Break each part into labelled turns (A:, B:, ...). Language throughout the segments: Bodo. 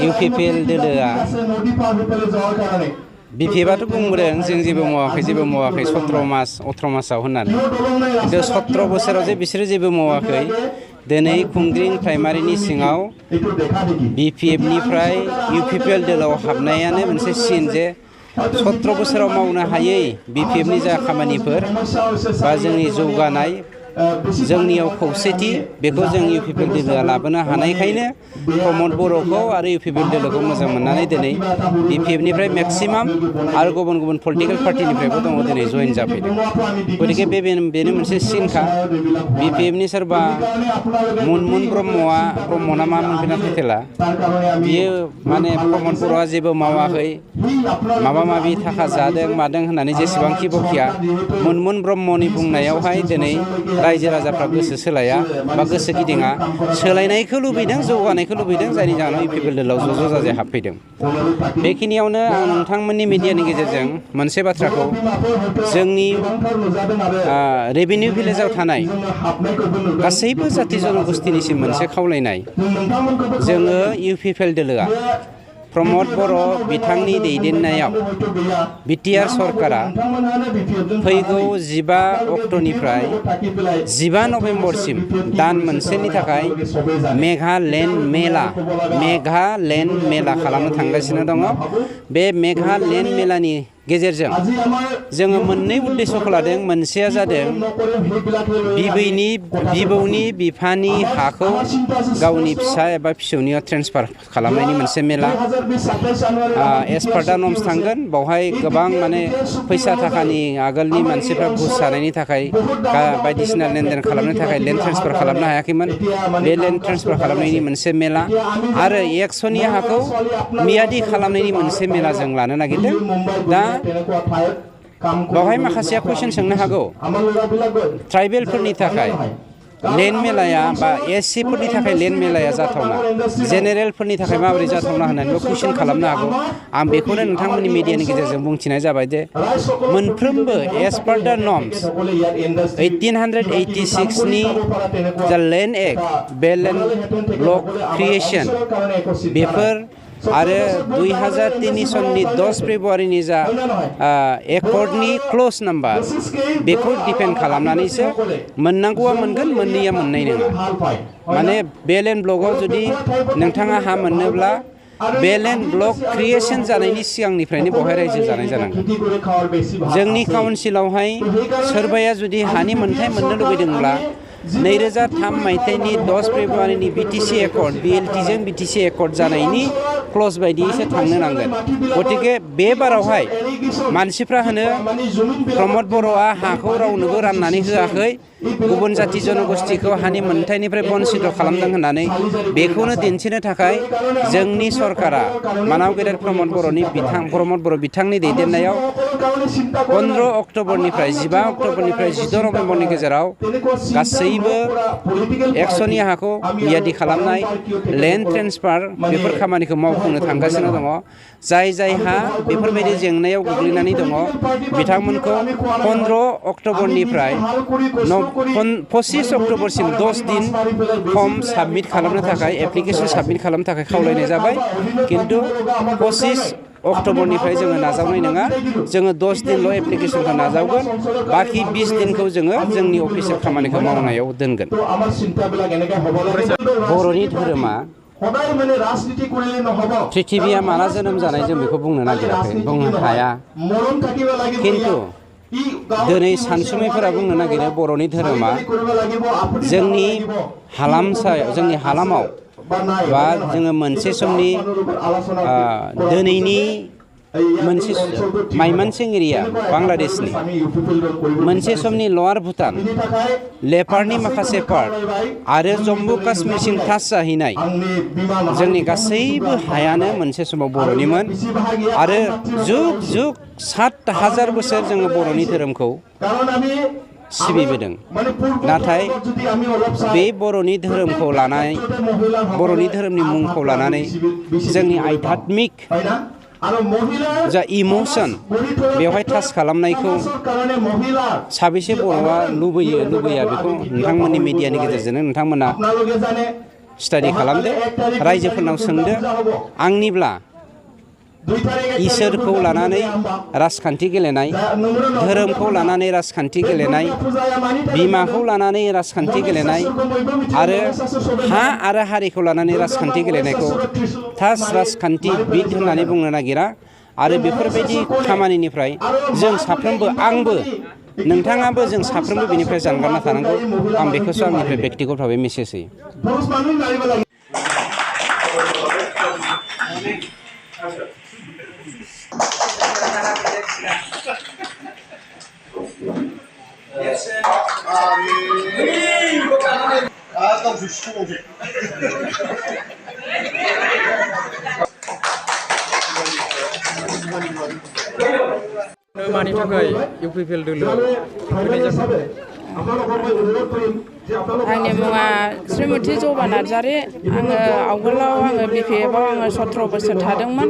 A: इउपिपिएल दोलोआ बिपिएफआथ' बुंबोदों जों जेबो मावाखै 17 मास 18 मासाव होननानै खिन्थु 17 बोसोराव जे बिसोरो जेबो मावाखै दिनै खुंग्रिं प्राइमारिनि सिङाव बिपिएफनिफ्राय इउपिपिएल दोलोआव हाबनायानो मोनसे सिन जे 17 बोसोराव मावनो हायै बिपिएफनि जा खामानिफोर बा जोंनि जौगानाय जोंनियाव खौसेथि बेखौ जों इउपिपिएल दोलोआ लाबोनो हानायखायनो प्रमद बर'खौ आरो इउपिपिएल दोलोखौ मोजां मोननानै दिनै बिपिएफनिफ्राय मेक्सिमाम आरो गुबुन गुबुन पलिटिकेल पार्टिनिफ्रायबो दङ दिनै जइन जाफैदों गतिके बेनो मोनसे सिनखा बिपिएफनि सोरबा मुनमुन ब्रह्मना मा मोनफैना फैथेला बियो माने प्रमद बर'आ जेबो मावाखै माबा माबि थाखा जादों मादों होननानै जेसेबांखि बखिया मुनमुन ब्रह्मनि बुंनायावहाय दिनै रायजो राजाफ्रा गोसो सोलाया बा गोसो गिदिङा सोलायनायखौ लुबैदों जौगानायखौ लुबैदों जायनि जाहोनाव इउपिपिएल दोलोआव ज' जाजाय हाबफैदों बेखिनियावनो आं नोंथांमोननि मिडियानि गेजेरजों मोनसे बाथ्राखौ जोंनि रेभिनिउ भिलेजाव थानाय गासैबो जाथि जनगोष्ठीनिसिम मोनसे खावलायनाय जोङो इउपिपिएल दोलोआ प्रमद बर' बिथांनि दैदेननायाव बिटिआर सरकारा फैगौ 15 अक्ट'निफ्राय 15 नभेम्बरसिम दान मोनसेनि थाखाय मेघालेण्ड मेला खालामनो थांगासिनो दङ बे मेघालेण्ड मेलानि गेजेरजों जोङो मोननै उद्देश्यखौ लादों मोनसेया जादों बिबौनि बिफानि हाखौ गावनि फिसा एबा फिसौनियाव ट्रेन्सफार खालामनायनि मोनसे मेला एसपार्टा नम्स थांगोन बावहाय गोबां माने फैसा थाखानि आगोलनि मानसिफ्रा घुस जानायनि थाखाय बायदिसिना लेनदेन खालामनो थाखाय लेन्ड ट्रेन्सफार खालामनो हायाखैमोन बे लेन्ड ट्रेन्सफार खालामनायनि मोनसे मेला आरो एक्स'नि हाखौ मियादि खालामनायनि मोनसे मेला जों लानो नागिरदों दा बावहाय माखासेया कुइसन सोंनो हागौ ट्राइबेलफोरनि थाखाय लेन्ड मेलाया बा एससिफोरनि थाखाय लेन्ड मेलाया जाथावना जेनेरेलफोरनि थाखाय माबोरै जाथावना होननानैबो कुइसन खालामनो हागौ आं बेखौनो नोंथांमोननि मिडियानि गेजेरजों बुंथिनाय जाबाय जे मोनफ्रोमबो एस पार दा नर्म्स 1886 नि जा लेन्ड एक्ट बे लेन्ड ब्लक क्रिएशन बेफोर आरो 2003 सननि 10 फेब्रुवारिनि जा एकर्डनि क्ल'ज नाम्बार बेखौ डिपेन्ड खालामनानैसो मोननांगौआ मोनगोन मोननैया मोननाय नङा माने बे लेन्ड ब्लकआव जुदि नोंथाङा हा मोननोब्ला बे लेन्ड ब्लक क्रिएशन जानायनि सिगांनिफ्रायनो बेवहाय रायजो जानाय जानांगोन जोंनि काउन्सिलावहाय सोरबाया जुदि हानि मोन्थाय मोननो लुबैदोंब्ला 2003 मायथाइनि 10 फेब्रुवारिनि बिटिसि एकर्ड बिएलटिजों बिटिसि एकर्ड जानायनि क्ल'ज बायदियैसो थांनो नांगोन गतिके बे बारावहाय मानसिफ्रा होनो प्रमद बर'आ हाखौ रावनोबो राननानै होआखै गुबुन जाथि जनगोष्ठीखौ हानि मोन्थायनिफ्राय बन्सित खालामदों होननानै बेखौनो दिन्थिनो थाखाय जोंनि सरकारा मानाव गेदेर प्रमद बर' बिथांनि दैदेननायाव 15 अक्ट'बरनिफ्राय 15 अक्ट'बरनिफ्राय 16 नभेम्बरनि गेजेराव गासैबो एक्स'नि हाखौ मियादि खालामनाय लेन्ड ट्रेन्सफार बेफोर खामानिखौ मावफुंनो थांगासिनो दङ जायहा बेफोरबायदि जेंनायाव गोग्लैनानै दङ बिथांमोनखौ 15 अक्ट'बरनिफ्राय 25 अक्ट'बरसिम 10 दिन फर्म साबमिट खालामनो थाखाय एप्लिकेसन साबमिट खालामनो थाखाय खावलायनाय जाबाय खिन्थु 25 अक्ट'बरनिफ्राय जोङो नाजावनाय नङा जोङो 10 दिनल' एप्लिकेसनखौ नाजावगोन बाखि 20 दिनखौ जोङो जोंनि अफिसियेल खामानिखौ मावनायाव दोनगोन बर'नि धोरोमा पृथिबिया माला जोनोम जानाय जों बेखौ बुंनो नागिराखै बुंनो हाया खिन्थु दिनै सानसुमैफोरा बुंनो नागिरो बर'नि धोरोमा जोंनि हालामाव बा जोङो मोनसे समनि दिनैनि मोनसे माइमानसिं एरिया बांलादेशनि मोनसे समनि लवार भुटान लेपारनि माखासे पार्ट आरो जम्मु काश्मीरसिम टाच जाहैनाय जोंनि गासैबो हायानो मोनसे समाव बर'निमोन आरो जुग 7,000 बोसोर जोङो बर'नि धोरोमखौ सिबिबोदों नाथाय बे बर'नि धोरोमखौ लानाय बर'नि धोरोमनि मुंखौ लानानै जोंनि आध्यात्मिक जा इमोशन बेवहाय टाच खालामनायखौ साबेसे बर'आ लुबैया बेखौ नोंथांमोननि मिडियानि गेजेरजोंनो नोंथांमोना स्टाडि खालामदो रायजोफोरनाव सोंदो आंनिब्ला इसोरखौ लानानै राजखान्थि गेलेनाय धोरोमखौ लानानै राजखान्थि गेलेनाय बिमाखौ लानानै राजखान्थि गेलेनाय आरो हा आरो हारिखौ लानानै राजखान्थि गेलेनायखौ थास राजखान्थिबिद होननानै बुंनो नागिरा आरो बेफोरबायदि खामानिनिफ्राय जों साफ्रोमबो आंबो नोंथाङाबो जों साफ्रोमबो बेनिफ्राय जानगारना थानांगौ आं बेखौसो आंनिफ्राय बेक्तिगत भाबै मेसेज होयो
B: मानि थाखाय इउपिपिएल दोलो
C: आंनि मुङा श्रीमती जबा नार्जारी आङो आवगोलाव आङो बिपिएफआव आङो 17 बोसोर थादोंमोन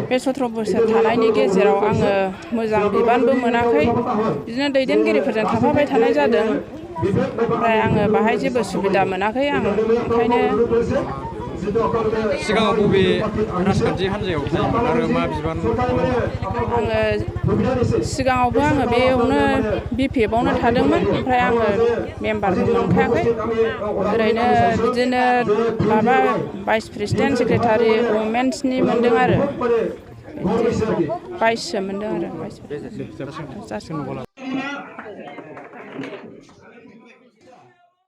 C: बे 17 बोसोर थानायनि गेजेराव आङो मोजां बिबानबो मोनाखै बिदिनो दैदेनगिरिफोरजों थाफाबाय थानाय जादों ओमफ्राय आङो बाहाय जेबो सुबिदा मोनाखै आं ओंखायनो
B: सिगाङाव बबे राजखान्थि हान्जायाव थायोमोन आरो मा बिबान
C: आङो सिगाङावबो आङो बेयावनो बिपिएफआवनो थादोंमोन ओमफ्राय आङो मेम्बारबो मोनखायाखै ओरैनो बिदिनो माबा भाइस प्रेसिडेन्ट सेक्रेटारि वमेन्सनि मोनदों आरो 22सो मोनदों आरो